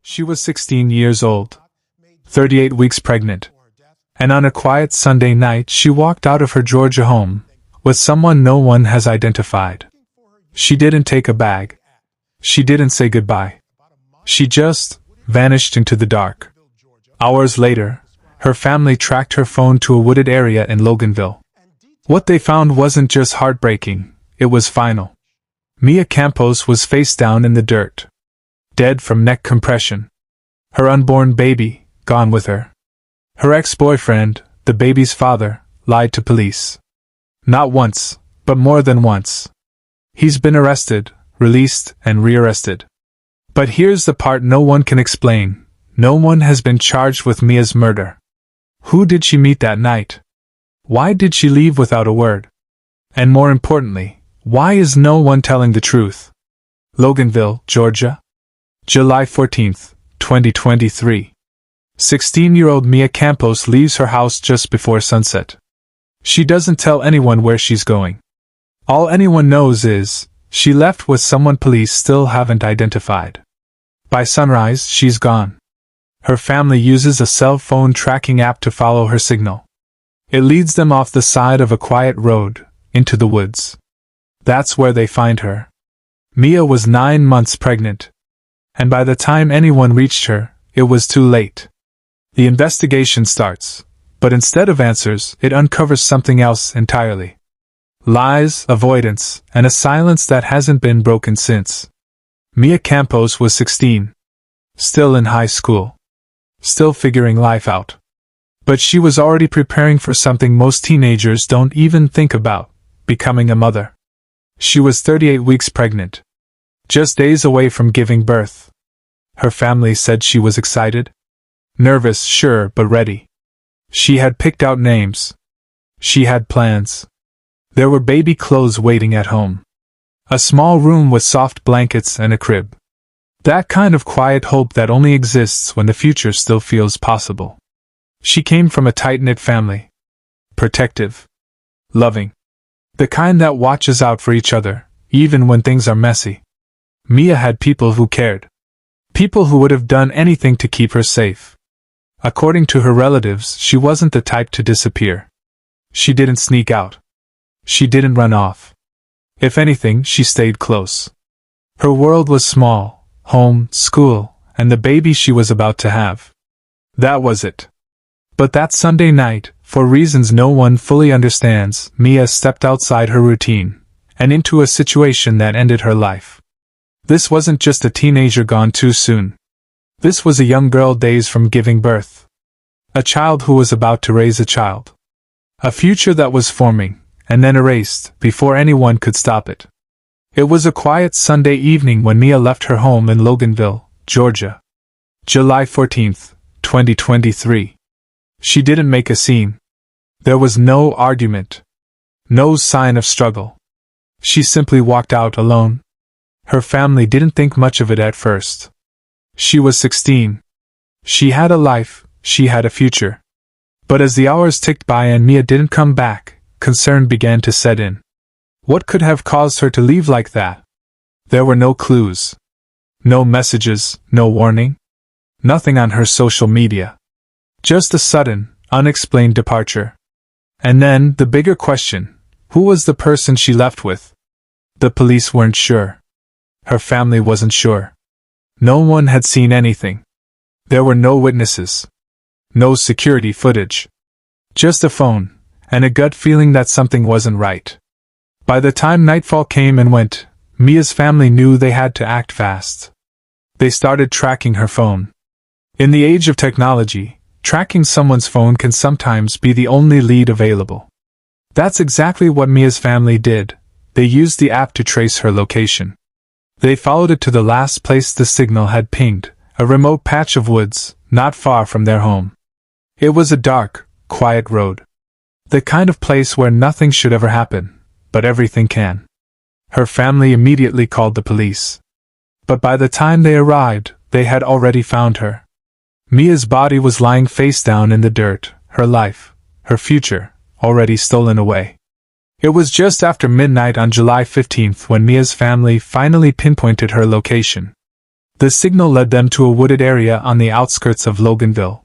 She was 16 years old, 38 weeks pregnant, and on a quiet Sunday night she walked out of her Georgia home with someone no one has identified. She didn't take a bag. She didn't say goodbye. She just vanished into the dark. Hours later, her family tracked her phone to a wooded area in Loganville. What they found wasn't just heartbreaking, it was final. Mia Campos was face down in the dirt, dead from neck compression. Her unborn baby, gone with her. Her ex-boyfriend, the baby's father, lied to police. Not once, but more than once. He's been arrested, released, and rearrested. But here's the part no one can explain. No one has been charged with Mia's murder. Who did she meet that night? Why did she leave without a word? And more importantly, why is no one telling the truth? Loganville, Georgia. July 14, 2023. 16-year-old Mia Campos leaves her house just before sunset. She doesn't tell anyone where she's going. All anyone knows is, she left with someone police still haven't identified. By sunrise, she's gone. Her family uses a cell phone tracking app to follow her signal. It leads them off the side of a quiet road, into the woods. That's where they find her. Mia was 9 months pregnant. And by the time anyone reached her, it was too late. The investigation starts, but instead of answers, it uncovers something else entirely. Lies, avoidance, and a silence that hasn't been broken since. Mia Campos was 16. Still in high school. Still figuring life out. But she was already preparing for something most teenagers don't even think about, becoming a mother. She was 38 weeks pregnant. Just days away from giving birth. Her family said she was excited. Nervous, sure, but ready. She had picked out names. She had plans. There were baby clothes waiting at home. A small room with soft blankets and a crib. That kind of quiet hope that only exists when the future still feels possible. She came from a tight-knit family. Protective. Loving. The kind that watches out for each other, even when things are messy. Mia had people who cared. People who would have done anything to keep her safe. According to her relatives, she wasn't the type to disappear. She didn't sneak out. She didn't run off. If anything, she stayed close. Her world was small, home, school, and the baby she was about to have. That was it. But that Sunday night, for reasons no one fully understands, Mia stepped outside her routine, and into a situation that ended her life. This wasn't just a teenager gone too soon. This was a young girl days from giving birth. A child who was about to raise a child. A future that was forming, and then erased, before anyone could stop it. It was a quiet Sunday evening when Mia left her home in Loganville, Georgia. July 14, 2023. She didn't make a scene. There was no argument. No sign of struggle. She simply walked out alone. Her family didn't think much of it at first. She was 16. She had a life, she had a future. But as the hours ticked by and Mia didn't come back, concern began to set in. What could have caused her to leave like that? There were no clues. No messages, no warning. Nothing on her social media. Just a sudden, unexplained departure. And then, the bigger question, who was the person she left with? The police weren't sure. Her family wasn't sure. No one had seen anything. There were no witnesses. No security footage. Just a phone, and a gut feeling that something wasn't right. By the time nightfall came and went, Mia's family knew they had to act fast. They started tracking her phone. In the age of technology, tracking someone's phone can sometimes be the only lead available. That's exactly what Mia's family did. They used the app to trace her location. They followed it to the last place the signal had pinged, a remote patch of woods, not far from their home. It was a dark, quiet road. The kind of place where nothing should ever happen, but everything can. Her family immediately called the police. But by the time they arrived, they had already found her. Mia's body was lying face down in the dirt, her life, her future, already stolen away. It was just after midnight on July 15th when Mia's family finally pinpointed her location. The signal led them to a wooded area on the outskirts of Loganville.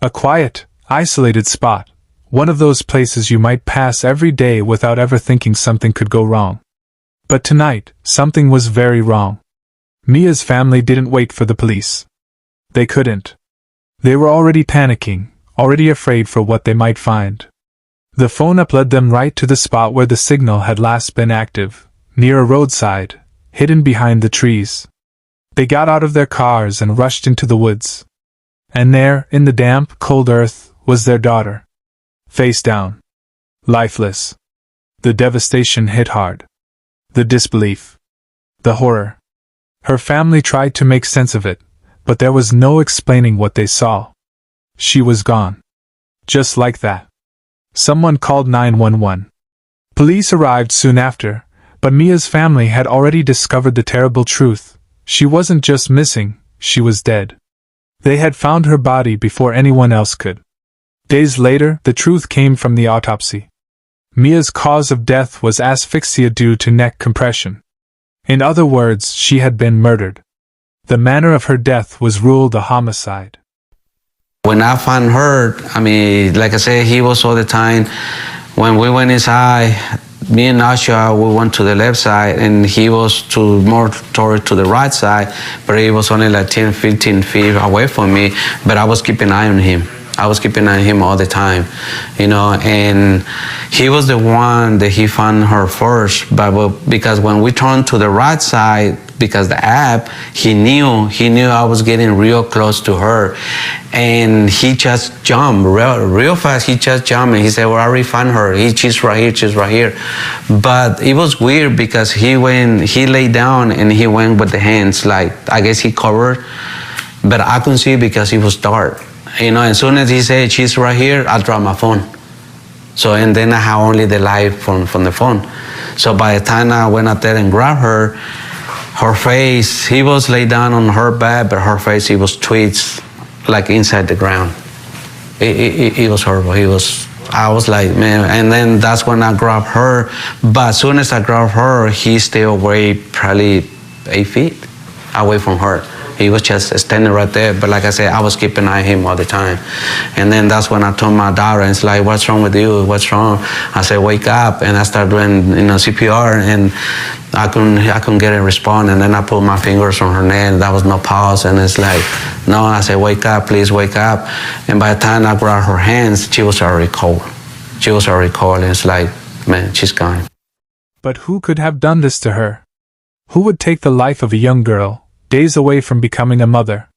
A quiet, isolated spot, one of those places you might pass every day without ever thinking something could go wrong. But tonight, something was very wrong. Mia's family didn't wait for the police. They couldn't. They were already panicking, already afraid for what they might find. The phone app led them right to the spot where the signal had last been active, near a roadside, hidden behind the trees. They got out of their cars and rushed into the woods. And there, in the damp, cold earth, was their daughter. Face down. Lifeless. The devastation hit hard. The disbelief. The horror. Her family tried to make sense of it, but there was no explaining what they saw. She was gone. Just like that. Someone called 911. Police arrived soon after, but Mia's family had already discovered the terrible truth. She wasn't just missing, she was dead. They had found her body before anyone else could. Days later, the truth came from the autopsy. Mia's cause of death was asphyxia due to neck compression. In other words, she had been murdered. The manner of her death was ruled a homicide. When I found her, like I said, he was all the time. When we went inside, me and Asha, we went to the left side, and he was more toward to the right side, but he was only like 10, 15 feet away from me, but I was keeping an eye on him. I was keeping an eye on him all the time, and he was the one that he found her first, but because when we turned to the right side, because the app, he knew I was getting real close to her, and he just jumped real fast. He just jumped and he said, well, I already found her. She's right here. But it was weird because he laid down and he went with the hands, like, I guess he covered, but I couldn't see because it was dark. As soon as he said, she's right here, I dropped my phone. So, and then I had only the light from the phone. So by the time I went out there and grabbed her, her face, he was laid down on her bed, but her face, it was twists, like inside the ground. It was horrible. I was like, man, and then that's when I grabbed her. But as soon as I grabbed her, he stayed away probably 8 feet away from her. He was just standing right there. But like I said, I was keeping an eye on him all the time. And then that's when I told my daughter, and it's like, what's wrong with you? What's wrong? I said, wake up. And I started doing CPR, and I couldn't get a response. And then I put my fingers on her neck, and there was no pulse. And it's like, no, I said, wake up, please wake up. And by the time I grabbed her hands, she was already cold. And it's like, man, she's gone. But who could have done this to her? Who would take the life of a young girl, days away from becoming a mother?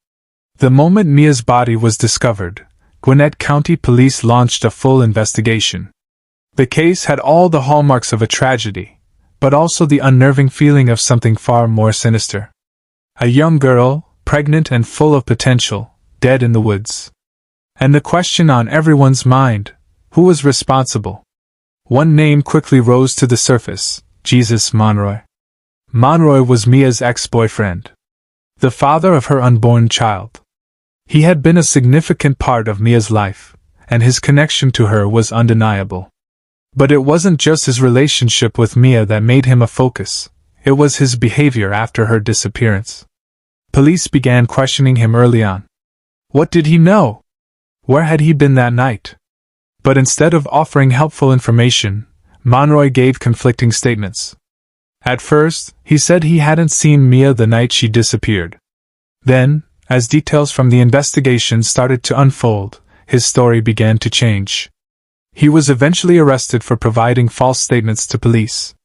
The moment Mia's body was discovered, Gwinnett County Police launched a full investigation. The case had all the hallmarks of a tragedy, but also the unnerving feeling of something far more sinister. A young girl, pregnant and full of potential, dead in the woods. And the question on everyone's mind, who was responsible? One name quickly rose to the surface: Jesus Monroy. Monroy was Mia's ex-boyfriend, the father of her unborn child. He had been a significant part of Mia's life, and his connection to her was undeniable. But it wasn't just his relationship with Mia that made him a focus, it was his behavior after her disappearance. Police began questioning him early on. What did he know? Where had he been that night? But instead of offering helpful information, Monroy gave conflicting statements. At first, he said he hadn't seen Mia the night she disappeared. Then, as details from the investigation started to unfold, his story began to change. He was eventually arrested for providing false statements to police.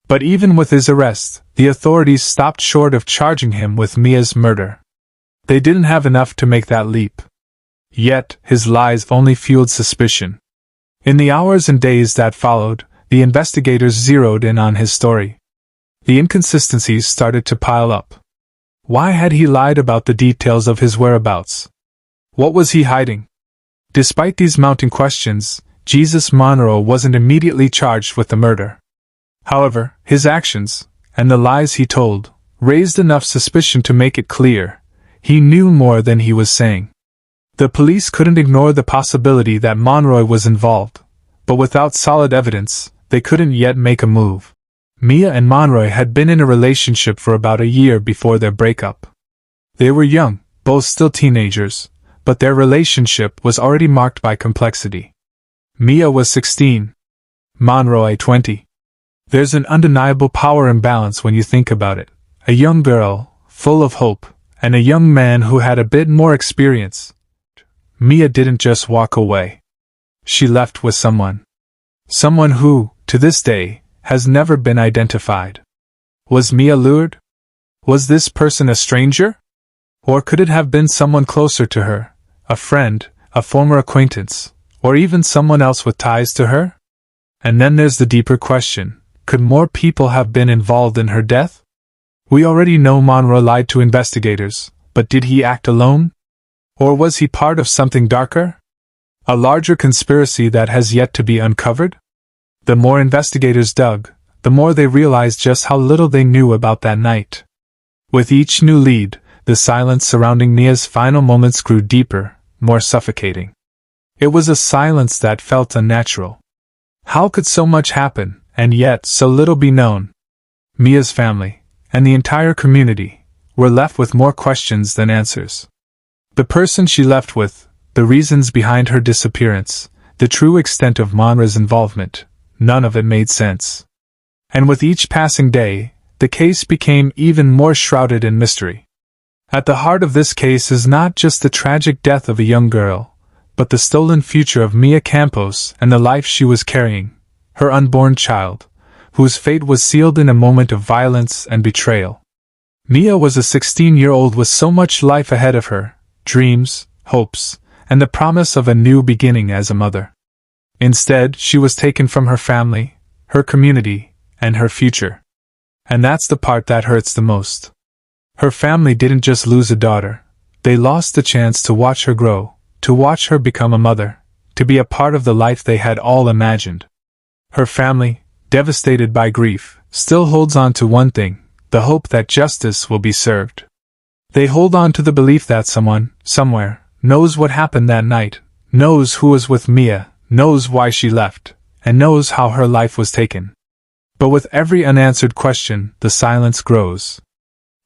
But even with his arrest, the authorities stopped short of charging him with Mia's murder. They didn't have enough to make that leap. Yet, his lies only fueled suspicion. In the hours and days that followed, the investigators zeroed in on his story. The inconsistencies started to pile up. Why had he lied about the details of his whereabouts? What was he hiding? Despite these mounting questions, Jesus Monroe wasn't immediately charged with the murder. However, his actions, and the lies he told, raised enough suspicion to make it clear he knew more than he was saying. The police couldn't ignore the possibility that Monroy was involved, but without solid evidence, they couldn't yet make a move. Mia and Monroy had been in a relationship for about a year before their breakup. They were young, both still teenagers, but their relationship was already marked by complexity. Mia was 16. Monroe 20. There's an undeniable power imbalance when you think about it. A young girl, full of hope, and a young man who had a bit more experience. Mia didn't just walk away. She left with someone. Someone who, to this day, has never been identified. Was Mia lured? Was this person a stranger? Or could it have been someone closer to her, a friend, a former acquaintance, or even someone else with ties to her? And then there's the deeper question, could more people have been involved in her death? We already know Monroe lied to investigators, but did he act alone? Or was he part of something darker? A larger conspiracy that has yet to be uncovered? The more investigators dug, the more they realized just how little they knew about that night. With each new lead, the silence surrounding Mia's final moments grew deeper, more suffocating. It was a silence that felt unnatural. How could so much happen, and yet so little be known? Mia's family, and the entire community, were left with more questions than answers. The person she left with, the reasons behind her disappearance, the true extent of Monroe's involvement, none of it made sense. And with each passing day, the case became even more shrouded in mystery. At the heart of this case is not just the tragic death of a young girl, but the stolen future of Mia Campos and the life she was carrying, her unborn child, whose fate was sealed in a moment of violence and betrayal. Mia was a 16-year-old with so much life ahead of her, dreams, hopes, and the promise of a new beginning as a mother. Instead, she was taken from her family, her community, and her future. And that's the part that hurts the most. Her family didn't just lose a daughter, they lost the chance to watch her grow, to watch her become a mother, to be a part of the life they had all imagined. Her family, devastated by grief, still holds on to one thing, the hope that justice will be served. They hold on to the belief that someone, somewhere, knows what happened that night, knows who was with Mia, knows why she left, and knows how her life was taken. But with every unanswered question, the silence grows.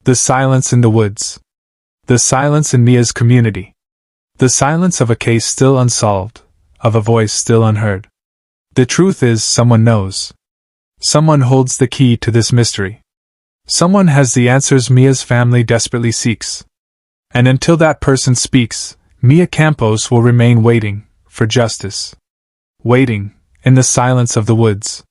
The silence in the woods. The silence in Mia's community. The silence of a case still unsolved, of a voice still unheard. The truth is, someone knows. Someone holds the key to this mystery. Someone has the answers Mia's family desperately seeks. And until that person speaks, Mia Campos will remain waiting for justice. Waiting, in the silence of the woods.